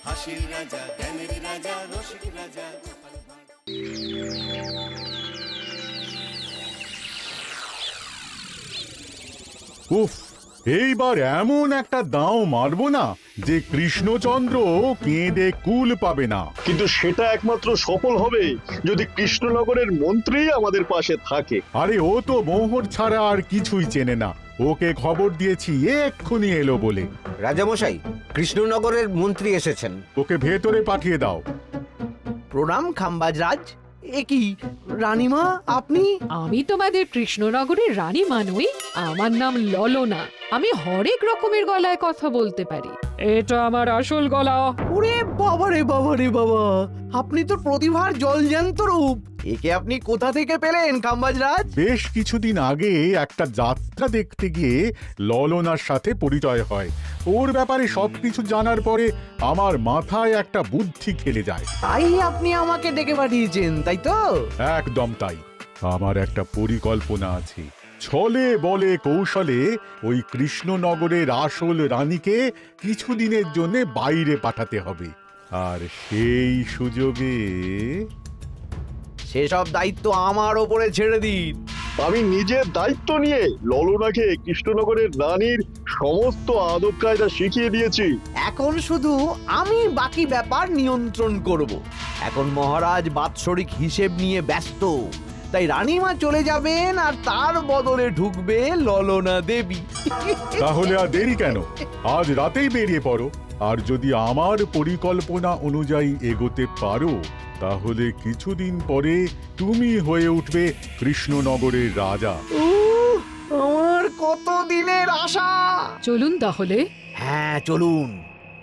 হাসির রাজা, জ্ঞানের রাজা, রসিক রাজা। উফ, এইবার এমন একটা দাও মারবো না যে কৃষ্ণচন্দ্র কেঁদে কুল পাবে না। কিন্তু সেটা একমাত্র সফল হবে যদি কৃষ্ণনগরের মন্ত্রী আমাদের পাশে থাকে। আরে ও তো মোহর ছাড়া আর কিছুই চেনে না। ওকে খবর দিয়েছি এক্ষুনি এলো বলে। রাজামশাই, কৃষ্ণনগরের মন্ত্রী এসেছেন। ওকে ভেতরে পাঠিয়ে দাও। প্রণাম খাম্বাজরাজ। এ কি রানীমা, আপনি? আমি তোমাদের কৃষ্ণনগরের রানী মানুই। আমার নাম ললনা। আমি হরেক রকমের গলায় কথা বলতে পারি। এটা আমার আসল গলা। ওরে বাবা রে বাবা রে বাবা, আপনি তো প্রতিভার জলজ্যান্ত রূপ। একে আপনি কোথা থেকে পেলেন খাম্বাজরাজ? বেশ কিছুদিন আগে একটা যাত্রা দেখতে গিয়ে ললনার সাথে পরিচয় হয়। ওর ব্যাপারে সবকিছু জানার পরে আমার মাথায় একটা বুদ্ধি খেলে যায়। তাই আপনি আমাকে ডেকে পাঠিয়েছেন, তাই তো? একদম তাই। আমার একটা পরিকল্পনা আছে। ছলে বলে কৌশলে ওই কৃষ্ণনগরের আসল রানীকে কিছুদিনের জন্য বাইরে পাঠাতে হবে। আর সেই সুযোগে সেসব দায়িত্ব আমার ওপরে ছেড়ে দিন। আমি নিজের দায়িত্ব নিয়ে ললনাকে কৃষ্ণনগরের রানীর সমস্ত আদব কায়দা শিখিয়ে দিয়েছি। এখন শুধু আমি বাকি ব্যাপার নিয়ন্ত্রণ করব। এখন মহারাজ বাৎসরিক হিসেব নিয়ে ব্যস্ত, তাই রানীমা চলে যাবেন আর তার বদলে ঢুকবে ললনা দেবী। তাহলে আর দেরি কেন? আজ রাতেই বেরিয়ে পড়ো। আর যদি আমার পরিকল্পনা অনুযায়ী এগোতে পারো তাহলে কিছুদিন পরে তুমি হয়ে উঠবে কৃষ্ণনগরের রাজা। আমার কত দিনের আশা। চলুন তাহলে। হ্যাঁ চলুন।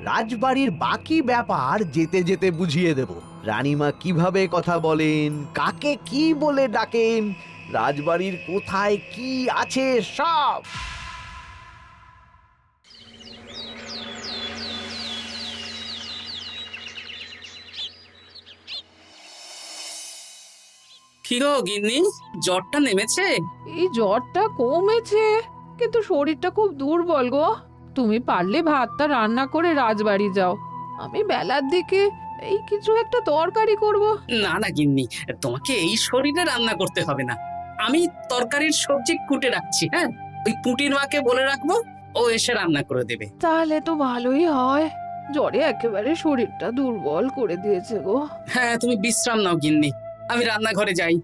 রাজবাড়ির বাকি ব্যাপার যেতে যেতে বুঝিয়ে দেব। রানীমা কিভাবে কথা বলেন, কাকে কি বলে ডাকেন, রাজবাড়ির কোথায় কি আছে সব। কি গো গিন্নি, জ্বরটা নেমেছে? এই জ্বরটা কমেছে, কিন্তু শরীরটা খুব দুর্বল গো। তুমি পারলে ভাতটা রান্না করে রাজবাড়ি যাও। আমি বেলার দিকে এই কিছু একটা তরকারি করব। না না গিন্নি, তোমাকে এই শরীরে রান্না করতে হবে না। আমি তরকারির সবজি কুটে রাখছি। হ্যাঁ, ওই পুটির মাকে বলে রাখবো, ও এসে রান্না করে দেবে। তাহলে তো ভালোই হয়। জ্বরে একেবারে শরীরটা দুর্বল করে দিয়েছে গো। হ্যাঁ, তুমি বিশ্রাম নাও গিন্নি, আমি রান্নাঘরে যাই।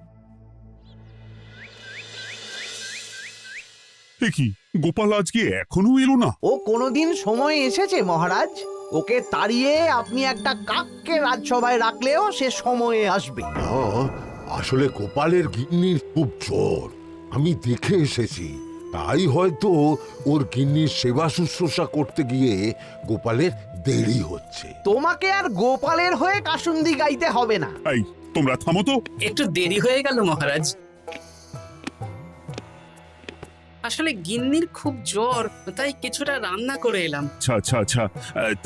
কি গোপাল আজকে এখনো এলো না? ও কোনোদিন সময় এসেছে মহারাজ? ওকে তাড়িয়ে আপনি একটা কাককে রাজসভায় রাখলেও সে সময়ে আসবে। আসলে গোপালের গিন্নির খুব জ্বর, আমি দেখে এসেছি। তাই হয়তো ওর গিন্নির সেবা শুশ্রূষা করতে গিয়ে গোপালের দেরি হচ্ছে। তোমাকে আর গোপালের হয়ে কাসুন্দি গাইতে হবে না। এই তোমরা থামো তো। একটু দেরি হয়ে গেল মহারাজ। আসলে গিন্নির খুব জ্বর, তাই কিছুটা রান্না করে এলাম। আচ্ছা আচ্ছা আচ্ছা,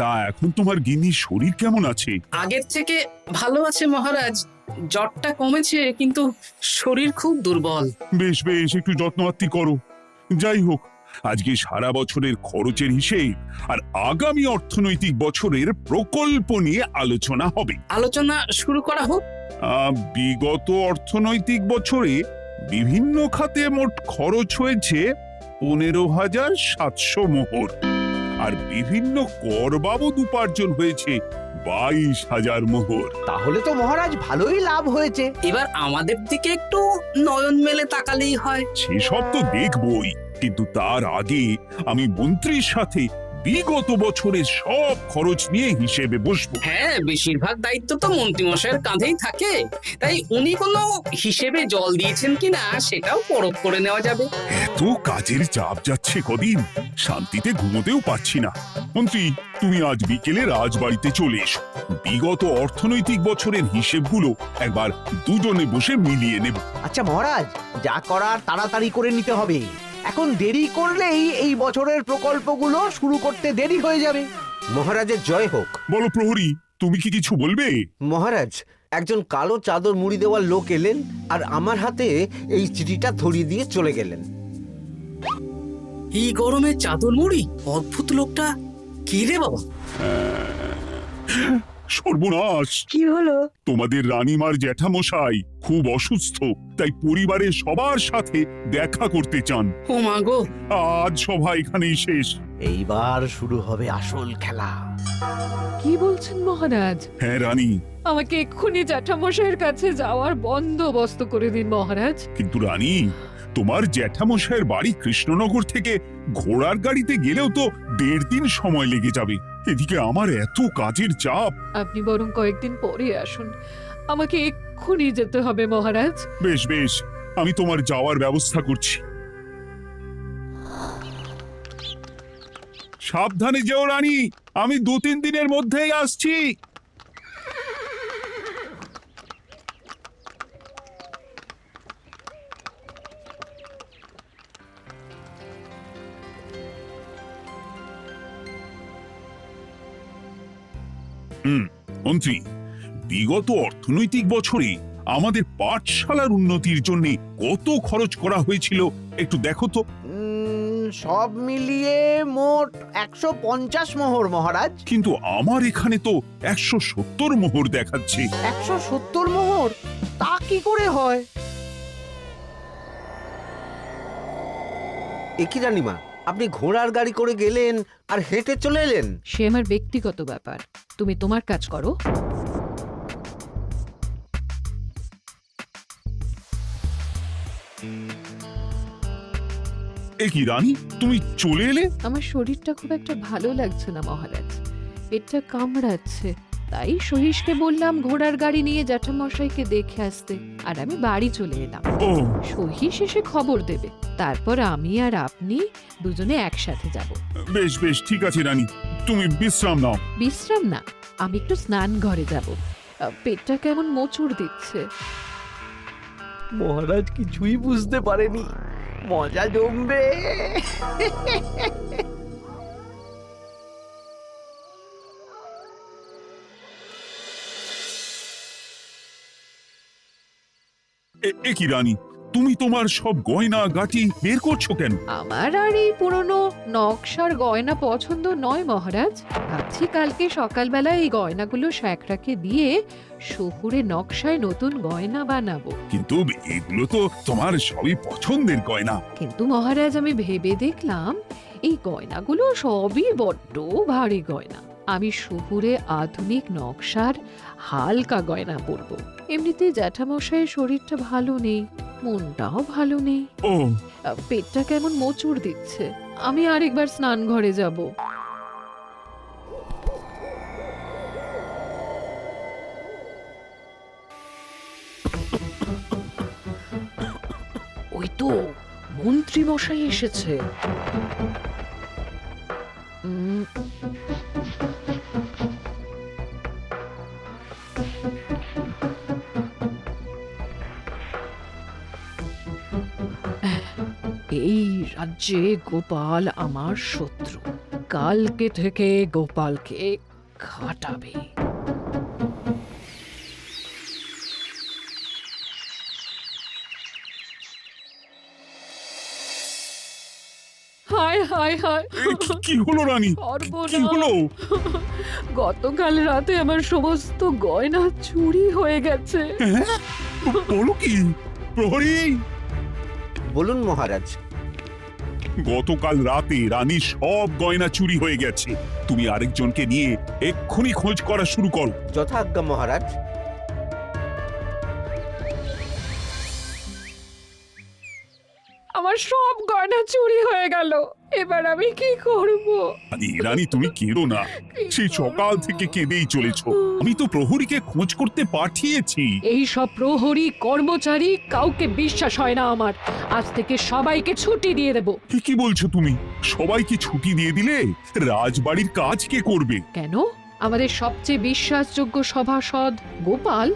তা এখন তোমার গিন্নির শরীর কেমন আছে? আগের থেকে ভালো আছে মহারাজ। জ্বরটা কমেছে, কিন্তু শরীর খুব দুর্বল। বেশ বেশ, একটু যত্নআত্তি করো। যাই হোক, আজকে সারা বছরের খরচের হিসেব আর আগামী অর্থনৈতিক বছরের প্রকল্প নিয়ে আলোচনা হবে। আলোচনা শুরু করা হোক। বিগত অর্থনৈতিক বছরে বিভিন্ন খাতে মোট খরচ হয়েছে 15,700 মোহর, আর বিভিন্ন কর বাবদ উপার্জন হয়েছে 22,000 মোহর। তাহলে তো মহারাজ ভালোই লাভ হয়েছে। এবার আমাদের দিকে একটু নয়ন মেলে তাকালেই হয়। সেসব তো দেখবই, কিন্তু তার আগে আমি মন্ত্রীর সাথে বিগত বছরের সব খরচ নিয়ে হিসেবে বসবো। হ্যাঁ, বেশিরভাগ দায়িত্ব তো মন্ত্রীমশাইয়ের কাঁধেই থাকে, তাই উনি কোনো হিসেবে জল দিয়েছেন কিনা সেটাও পরখ করে নেওয়া যাবে। এত কাজের চাপ যাচ্ছে কদিন, শান্তিতে ঘুমোতেও পাচ্ছি না। মন্ত্রী, তুমি আজ বিকেলে রাজবাড়িতে চলে এসো। বিগত অর্থনৈতিক বছরের হিসেবগুলো একবার দুজনে বসে মিলিয়ে নেব। আচ্ছা মহারাজ, যা করার তাড়াতাড়ি করে নিতে হবে। এখন দেরি করলেই এই বছরের প্রকল্পগুলো শুরু করতে দেরি হয়ে যাবে। মহারাজের জয় হোক। বলো প্রহরী, তুমি কি কিছু বলবে? মহারাজ, একজন কালো চাদর মুড়ি দেওয়ার লোক এলেন আর আমার হাতে এই চিঠিটা ধরিয়ে দিয়ে চলে গেলেন। এই গরমে চাদর মুড়ি? অদ্ভুত লোকটা। কি রে বাবা? সর্বনাশ! কি হলো? তোমাদের রানীমার জ্যাঠামশাই খুব অসুস্থ, তাই পরিবারের সবার সাথে দেখা করতে চান। ও মা গো! আজ সভা এখানেই শেষ। এইবার শুরু হবে আসল খেলা। কি বলছেন মহারাজ? হ্যাঁ রানী, আমাকে এক্ষুনি জ্যাঠামশাইয়ের কাছে যাওয়ার বন্দোবস্ত করে দিন মহারাজ। কিন্তু রানী, তোমার জ্যাঠামশাইয়ের বাড়ি কৃষ্ণনগর থেকে ঘোড়ার গাড়িতে গেলেও তো 1.5 দিন সময় লেগে যাবে। এদিকে আমার এত কাজের চাপ। আপনি বরং কয়েকদিন পরে আসুন, আমাকে এক্ষুনি যেতে হবে মহারাজ। বেশ বেশ, আমি তোমার যাওয়ার ব্যবস্থা করছি। সাবধানে যেও রানী, আমি 2-3 দিনের মধ্যেই আসছি। মন্ত্রী, বিগত অর্থনৈতিক বছরে আমাদের পাঠশালার উন্নতির জন্য কত খরচ করা হয়েছিল একটু দেখো তো। সব মিলিয়ে মোট 150 মোহর মহারাজ। কিন্তু আমার এখানে তো 170 মোহর দেখাচ্ছে। 170 মোহর? তা কি করে হয়? একই রানীমা, আপনি ঘোড়ার গাড়ি করে গেলেন আর হেঁটে চলে এলেন? সে আমার ব্যক্তিগত ব্যাপার, তুমি তোমার কাজ করো। এ কি রানী, তুমি চলে এলে? আমার শরীরটা খুব একটা ভালো লাগছে না মহারাজ, পেটটা কামড়াচ্ছে, তাই সহিশকে বললাম ঘোড়ার গাড়ি নিয়ে জ্যাঠামশাইকে দেখে আসতে, আর আমি বাড়ি চলে এলাম। ও, সহিশ এসে খবর দেবে, তারপর আমি আর আপনি দুজনে একসাথে যাব। বেশ বেশ, ঠিক আছে রানী, তুমি বিশ্রাম নাও। বিশ্রাম না, আমি একটু স্নান ঘরে যাব, পেটটা কেমন মোচড় দিচ্ছে। মহারাজ কিছুই বুঝতে পারেনি, মজা জমবে। এ কি রানী, তুমি তোমার সব গয়না গাটি বের করছো কেন? আমার আর এই পুরনো নকশার গয়না পছন্দ নয় মহারাজ, ভাবছি কালকে সকালবেলা এই গয়নাগুলো শ্যাকরাকে দিয়ে শহুরে নকশায় নতুন গয়না বানাবো। কিন্তু এগুলো তো তোমার সবই পছন্দের গয়না। কিন্তু মহারাজ আমি ভেবে দেখলাম এই গয়নাগুলো সবই বড্ড ভারী গয়না, আমি শহুরে আধুনিক নকশার হালকা গয়না পরবো। এমনিতে জ্যাঠামশাইয়ের শরীরটা ভালো নেই, মনটাও ভালো নেই, ও, পেটটা কেমন মোচড় দিচ্ছে, আমি আরেকবার স্নান ঘরে যাব। ওই তো মন্ত্রী মশাই এসেছে। এই রাজ্যে গোপাল আমার শত্রু, কালকে থেকে গোপালকে খাটাবে। হায় হায় হায়, কি হলো রানী, কি হলো? গতকাল রাতে আমার সমস্ত গয়না চুরি হয়ে গেছে। বলো কি প্রহরী? বলুন মহারাজ। গতকাল রাতে রানীর সব গয়না চুরি হয়ে গেছে। তুমি আরেকজনকে নিয়ে এক্ষুনি খোঁজ করা শুরু করো। যথাজ্ঞা মহারাজ। আমার সব গয়না চুরি হয়ে গেল, এবার আমি কি করব? রানী তুমি কেঁদো না, সেই সকাল থেকে কেঁদেই চলেছো। আমি তো প্রহরীকে খোঁজ করতে পাঠিয়েছি। এই সব প্রহরী কর্মচারী কাউকে বিশ্বাস হয় না আমার, আজ থেকে সবাইকে ছুটি দিয়ে দেব। কি বলছো তুমি? সবাইকে ছুটি দিয়ে দিলে রাজবাড়ির কাজ কে করবে? কেন? আমাদের সবচেয়ে বিশ্বাসযোগ্য সভাসদ গোপাল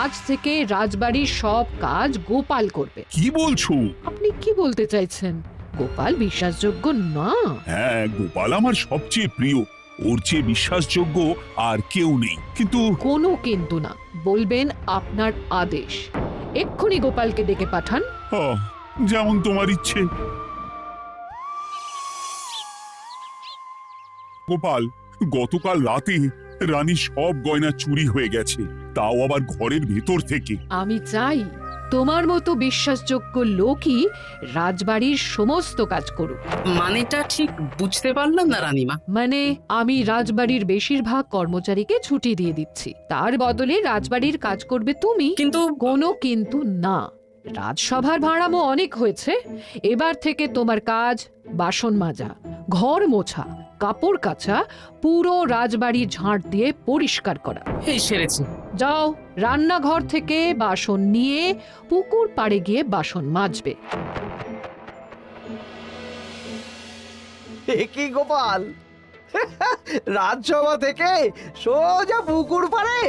আজ থেকে রাজবাড়ির সব কাজ গোপাল করবে। কি বলছো? আপনি কি বলতে চাইছেন? গোপাল বিশ্বাসযোগ্য না? হ্যাঁ, গোপাল আমার সবচেয়ে প্রিয়, ওর চেয়ে বিশ্বাসযোগ্য আর কেউ নেই। কিন্তু কোনো কিন্তু না, বলবেন আপনার আদেশ। এক্ষুনি গোপালকে ডেকে পাঠান। যেমন তোমার ইচ্ছে। গোপাল, গতকাল রাতে রানী সব গয়না চুরি হয়ে গেছে, তাও আবার ঘরের ভেতর থেকে। আমি চাই তোমার মতো বিশ্বাসযোগ্য লোকই রাজবাড়ির সমস্ত কাজ করুক। মানেটা ঠিক বুঝতে পারলাম না রানীমা। মানে আমি রাজবাড়ির বেশিরভাগ কর্মচারীকে ছুটি দিয়ে দিচ্ছি, তার বদলে রাজবাড়ির কাজ করবে তুমি। কিন্তু কোনো কিন্তু না। রাজসভার ভাড়ামো অনেক হয়েছে, এবার থেকে তোমার কাজ বাসন মাজা, ঘর মোছা, কাপড় কাচা, পুরো রাজবাড়ি ঝাঁট দিয়ে পরিষ্কার করা। এই সেরেছি। যাও, রান্নাঘর থেকে বাসন নিয়ে পুকুর পাড়ে গিয়ে বাসন মাজবে। এ কি গোপাল, রাজসভা থেকে সোজা পুকুর পাড়ে?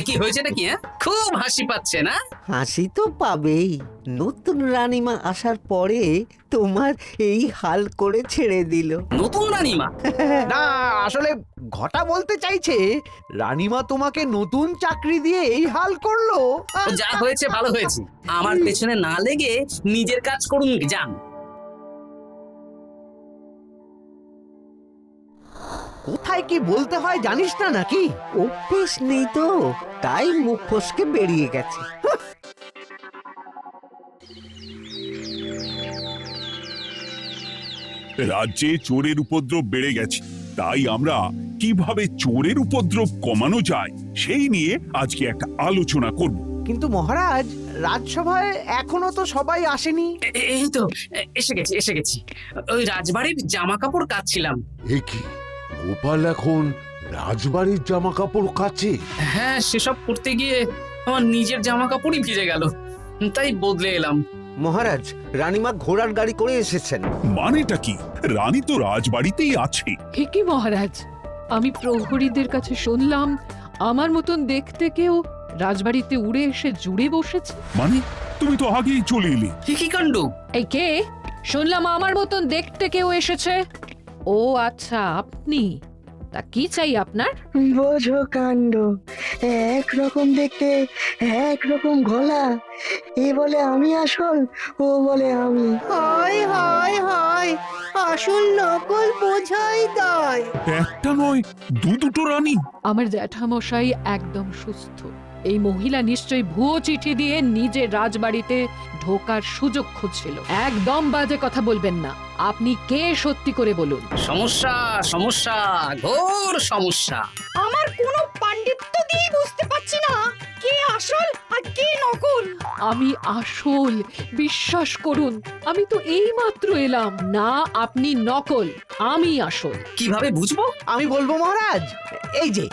কি হয়েছে নাকি? খুব হাসি পাচ্ছে না? হাসি তো পাবেই, নতুন রানীমা আসার পরে তোমার এই হাল করে ছেড়ে দিল। নতুন রানীমা? না, আসলে ঘটা বলতে চাইছে রানীমা তোমাকে নতুন চাকরি দিয়ে এই হাল করলো। যা হয়েছে ভালো হয়েছে, আমার পেছনে না লেগে নিজের কাজ করুন যান। কোথায় কি বলতে হয় জানিস না নাকি? অভ্যেস নেই তো, তাই মুখ ফসকে বেরিয়ে গেছে। রাজ্যে চোরের উপদ্রব বেড়ে গেছে, তাই আমরা কিভাবে চোরের উপদ্রব কমানো যায় সেই নিয়ে আজকে একটা আলোচনা করব। কিন্তু মহারাজ, রাজসভায় এখনো তো সবাই আসেনি। এই তো এসে গেছি। ওই রাজবাড়ির জামা কাপড় কাচ্ছিলাম। এ কি, গোপাল এখন রাজবাড়ির জামা কাপড় কাচে? হ্যাঁ, সেসব করতে গিয়ে আমার নিজের জামা কাপড়ই ভিজে গেল, তাই বদলে এলাম। মহারাজ, রানীমা ঘোড়ার গাড়ি করে এসেছেন। মানেটা কি? রানী তো রাজবাড়িতেই আছে। হে কি মহারাজ, আমি প্রহরীদের কাছে শুনলাম আমার মতন দেখতে কেউ রাজবাড়িতে উড়ে এসে জুড়ে বসেছে। মানে তুমি তো আগেই চলে এলে। কি কাণ্ড! এই কে? শুনলাম আমার মতন দেখতে কেউ এসেছে। ও আচ্ছা, আপনি। তা কি চাই আপনার? বোঝো কাণ্ড, একরকম দেখতে একরকম গলা, এ বলে আমি আসল, ও বলে আমি। হয় হয় হয়, আসল নকল বোঝাই দায়। একটা নয়, দুটো রানী। আমার জ্যাঠামশাই একদম সুস্থ। এই মহিলা নিশ্চয়ই ভুয়ো চিঠি দিয়ে নিজের রাজবাড়িতে ঢোকার সুযোগ খুঁজছিল। একদম বাজে কথা বলবেন না। আপনি কে সত্যি করে বলুন। সমস্যা সমস্যা, ঘোর সমস্যা। আমার কোনো পাণ্ডিত্য দিয়ে বুঝতে পারছি না কে আসল আর কে নকল। আমি আসল, বিশ্বাস করুন। আমি তো এই মাত্র এলাম। না, আপনি নকল, আমি আসল। কিভাবে বুঝবো? আমি বলবো মহারাজ, এই যে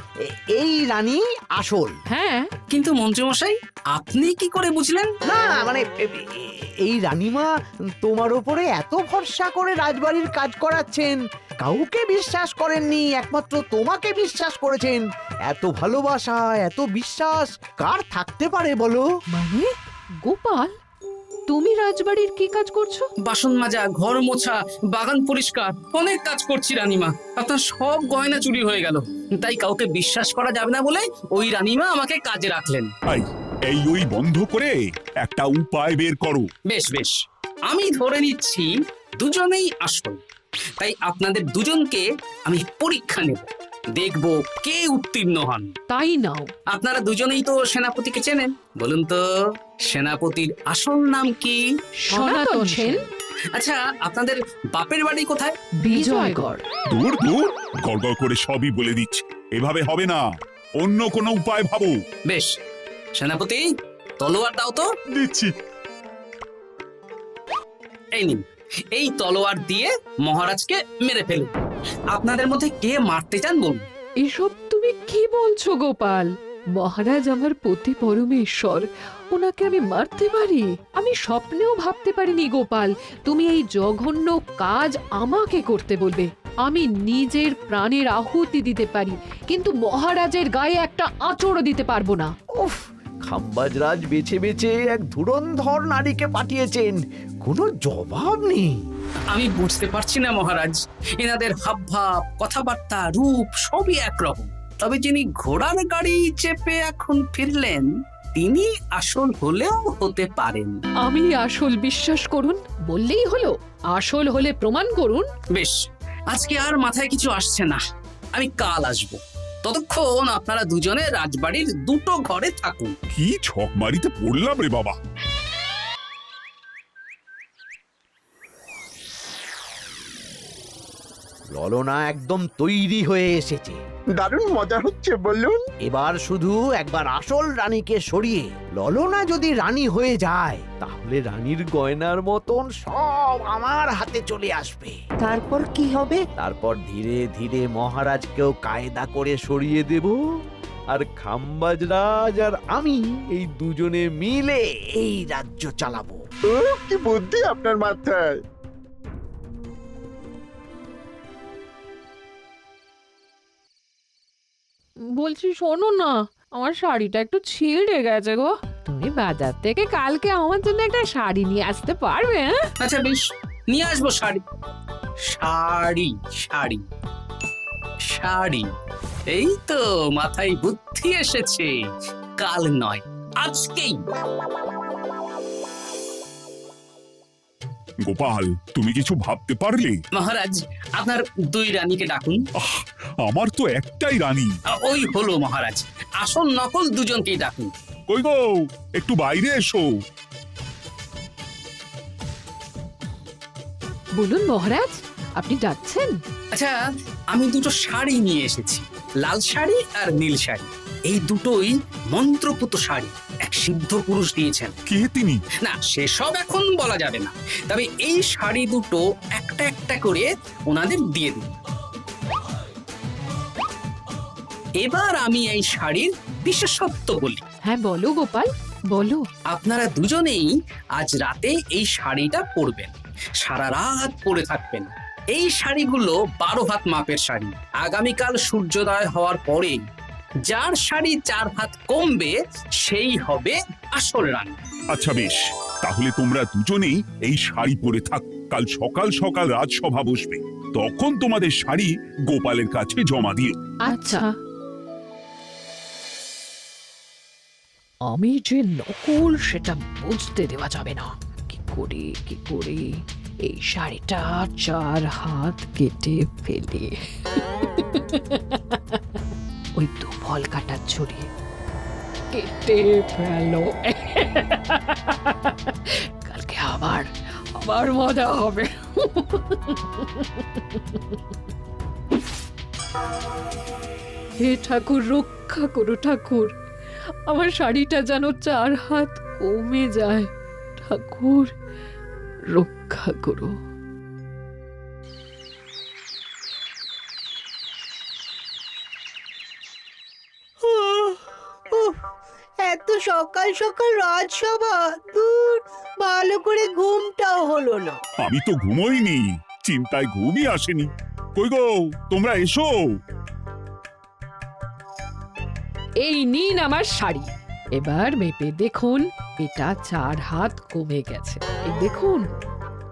এই রানী আসল। হ্যাঁ, কিন্তু মন্ত্রীমশাই, আপনি কি করে বুঝলেন? না মানে এই রানীমা তোমার উপরে এত ভরসা করে রাজবাড়ির কাজ করাচ্ছেন, কাউকে বিশ্বাস করেননি, একমাত্র তোমাকে বিশ্বাস করেছেন। এত ভালোবাসা, এত বিশ্বাস কার থাকতে পারে বলো? মানে গোপাল, তুমি রাজবাড়ির কি কাজ করছো? বাসন মাজা, ঘর মোছা, বাগান পরিষ্কার, অনেক কাজ করছি রানীমা। আপনার সব গয়না চুরি হয়ে গেল, তাই কাউকে বিশ্বাস করা যাবে না বলে ওই রানীমা আমাকে কাজে রাখলেন। এই ওই বন্ধ করে একটা উপায় বের করো। বেশ বেশ, আমি ধরে নিচ্ছি দুজনেই আসল। তাই আপনাদের দুজনকে আমি পরীক্ষা নেব, দেখব কে উত্তীর্ণ হন। তাই নাও। আপনারা দুজনেই তো সেনাপতিকে চেনেন, বলুন তো সেনাপতির আসল নাম কি? সনাতন সেন। আচ্ছা, আপনাদের বাপের বাড়ি কোথায়? বিজয়গড়। দূর গড়গড় করে সবই বলে দিচ্ছে। এভাবে হবে না, অন্য কোনো উপায় ভাবো। বেশ, সেনাপতি তলোয়ার দাও তো। দিচ্ছি। এই নিন, এই তলোয়ার দিয়ে মহারাজকে মেরে ফেলুন। আপনাদের মধ্যে কে মারতে চান বলুন। এসব তুমি কি বলছো গোপাল? মহারাজ আমার পতি পরমেশ্বর, ওনাকে আমি মারতে পারি? আমি স্বপ্নেও ভাবতে পারিনি গোপাল তুমি এই জঘন্য কাজ আমাকে করতে বলবে। আমি নিজের প্রাণের আহুতি দিতে পারি, কিন্তু মহারাজের গায়ে একটা আঁচড়ও দিতে পারবো না। উফ, খাম্বাজরাজ বেছে বেছে এক ধুরন্ধর নারীকে পাঠিয়েছেন, কোনো জবাব নেই। আমি বুঝতে পারছি না মহারাজ, এনাদের হাবভাব, কথাবার্তা, রূপ সবই একরকম। তবে যিনি ঘোড়ার গাড়ি চেপে এখন ফিরলেন, তিনি আসল হলেও হতে পারেন। আমি আসল, বিশ্বাস করুন। বললেই হলো? আসল হলে প্রমাণ করুন। বেশ, আজকে আর মাথায় কিছু আসছে না। আমি কাল আসব। ততক্ষণ আপনারা দুজনে রাজবাড়ির দুটো ঘরে থাকুন। কি ছকমারিতে পড়লাম রে বাবা। ললনা একদম তৈরি হয়ে এসেছে। দারুণ মজা হচ্ছে বলুন। এবার শুধু একবার আসল রানীকে সরিয়ে ললনা যদি রানী হয়ে যায়, তাহলে রানীর গয়নার মতন সব আমার হাতে চলে আসবে। তারপর কি হবে? তারপর ধীরে ধীরে মহারাজকেও কায়দা করে সরিয়ে দেব, আর খাম্বাজ রাজ আর আমি এই দুজনে মিলে এই রাজ্য চালাবো। ও কি বুদ্ধি আপনার মাথায়। বলছি শোনো না, আমার শাড়িটা একটু ছিঁড়ে গেছে গো। তুমি বাজার থেকে কালকে আমার জন্য একটা শাড়ি নিয়ে আসতে পারবে? হ্যাঁ, আচ্ছা বেশ, নিয়ে আসবো শাড়ি। শাড়ি শাড়ি শাড়ি, এই তো মাথায় বুদ্ধি এসেছে। কাল নয়, আজকেই। গোপাল, তুমি কিছু ভাবতে পারলে? মহারাজ, আপনার দুই রানীকে ডাকুন। আমার তো একটাই রানী। ওই হলো মহারাজ, আসল নকল দুজনকেই ডাকুন। কই গো, একটু বাইরে এসো। বলুন মহারাজ, আপনি যাচ্ছেন? আচ্ছা, আমি দুটো শাড়ি নিয়ে এসেছি, লাল শাড়ি আর নীল শাড়ি। এই দুটোই মন্ত্রপুত শাড়ি, এক সিদ্ধ পুরুষ দিয়েছেন। কে তিনি? না, সেসব এখন বলা যাবে না, তবে এই শাড়ি দুটো একটা একটা করে ওনাদের দিয়ে দিন। এবার আমি এই শাড়ির বিশেষত্ব বলি। হ্যাঁ বলো গোপাল, বলো। আপনারা দুজনেই আজ রাতে এই শাড়িটা পরবেন, সারা রাত পরে থাকবেন। এই শাড়িগুলো 12 হাত মাপের শাড়ি। আগামীকাল সূর্যোদয় হওয়ার পরে যার শাড়ি 4 হাত কমবে সেই হবে আসল রানী। আচ্ছা বেশ, তাহলে তোমরা দুজনেই এই শাড়ি পরে থাক। কাল সকাল সকাল রাজসভা বসবে, তখন তোমাদের শাড়ি গোপালের কাছে জমা দিও। আচ্ছা। আমি যে নকল সেটা বুঝতে দেওয়া যাবে না। কি করে এই শাড়িটা 4 হাত কেটে ফেলে ওই দু ফল কাটার ছড়ি কেটে ফেলো। কালকে আবার মজা হবে। হে ঠাকুর, রক্ষা করো ঠাকুর, আমার শাড়িটা যেন 4 হাত কমে যায়। ঠাকুর রক্ষা করো। এত সকাল সকাল রাজসভা, দূর, ভালো করে ঘুমটাও হলো না। আমি তো ঘুমোইনি, চিন্তায় ঘুমই আসেনি। কই গো, তোমরা এসো। এই নিন আমার শাড়ি, এবার মেপে দেখুন, এটা 4 হাত কমে গেছে। এই দেখুন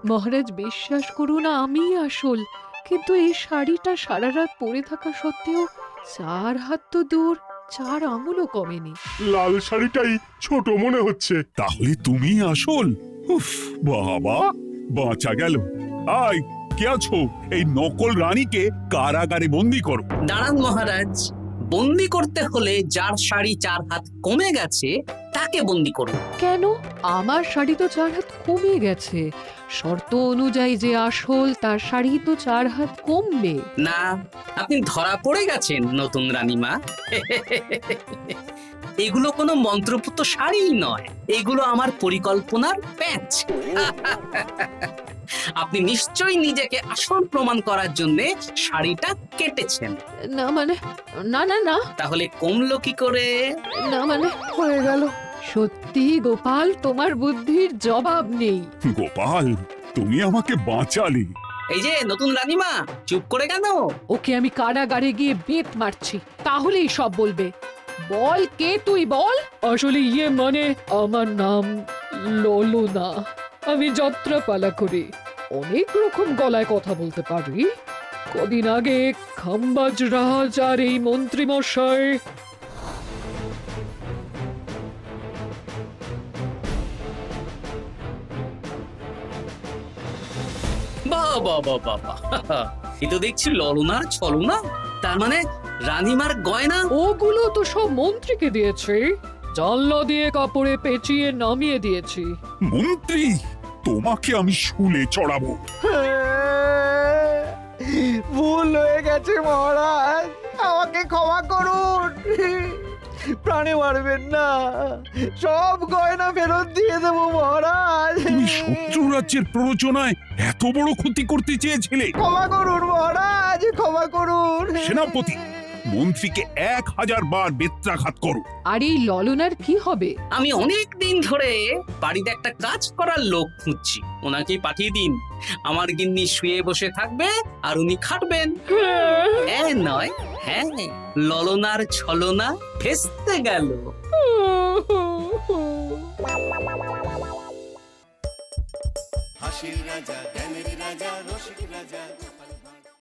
মহারাজ, বিশ্বাস করুন আমি আসল, কিন্তু এই শাড়িটা সারা রাত পরে থাকা সত্ত্বেও 4 হাত তো দূর, 4 আঙুলও কমেনি। লাল শাড়িটাই ছোট মনে হচ্ছে। তাহলে তুমি আসল? উফ, বাবা, বাঁচা গেল। আয়, কে আছো? এই নকল রানীকে কারাগারে বন্দি করো। দাঁড়ান মহারাজ, বন্দি করতে হলে যার শাড়ি 4 হাত কমে গেছে তাকে বন্দি করুন। কেন? আমার শাড়ি তো 4 হাত কমে গেছে। শর্ত অনুযায়ী যে আসল তার শাড়ি তো 4 হাত কমবে না। আপনি ধরা পড়ে গেছেন নতুন রানীমা। এগুলো কোনো মন্ত্রপুত শাড়ি নয়, এগুলো আমার পরিকল্পনার প্যাচ। আপনি নিশ্চয়ই নিজেকে আসল প্রমাণ করার জন্য শাড়িটা কেটেছেন। না মানে, না না না, তাহলে কমলো কি করে? না মানে হয়ে গেল। সত্যি গোপাল, তোমার বুদ্ধির জবাব নেই। গোপাল, তুমি আমাকে বাঁচালে। এই যে নতুন রানীমা, চুপ করে কেন? ওকে আমি কারাগারে গিয়ে বেত মারছি, তাহলেই সব বলবে। বল, কে তুই বল? আসলে মানে আমার নাম ললনা। আমি যাত্রাপালা করি, অনেক রকম গলায় কথা বলতে পারি। কদিন আগে খাম্বাজ রাজ আর এই মন্ত্রী মশাই বাহ বাহ বাহ বাহ বাহ, এ তো দেখছি ললনার ছলনা। তার মানে রানীমার গয়না? ওগুলো তো সব মন্ত্রীকে দিয়েছি, জানলা দিয়ে কাপড়ে পেঁচিয়ে নামিয়ে দিয়েছি। মন্ত্রী, তোমাকে আমি শুলে চড়াবো। ভুল হয়ে গেছে মহারাজ, আমাকে ক্ষমা করুন। প্রাণে মারবেন না, সব গয়না ফেরত দিয়ে দেবো মহারাজ। তুমি শত্রু রাজ্যের প্ররোচনায় এত বড় ক্ষতি করতে চেয়েছিলে? ক্ষমা করুন মহারাজ, ক্ষমা করুন। সেনাপতি, মন্ত্রীকে 1000 বার বেত্রাঘাত করো। আর এই ললনার কি হবে? আমি অনেক দিন ধরে বাড়িতে একটা কাজ করার লোক খুঁজছি, ওনাকেই পাঠিয়ে দিন। আমার গিন্নি শুয়ে বসে থাকবে আর উনি খাটবেন। নয়, হ্যাঁ, ললনার ছলনা ভেস্তে গেল। হাসির রাজা, জ্ঞানের রাজা, রসিক রাজা।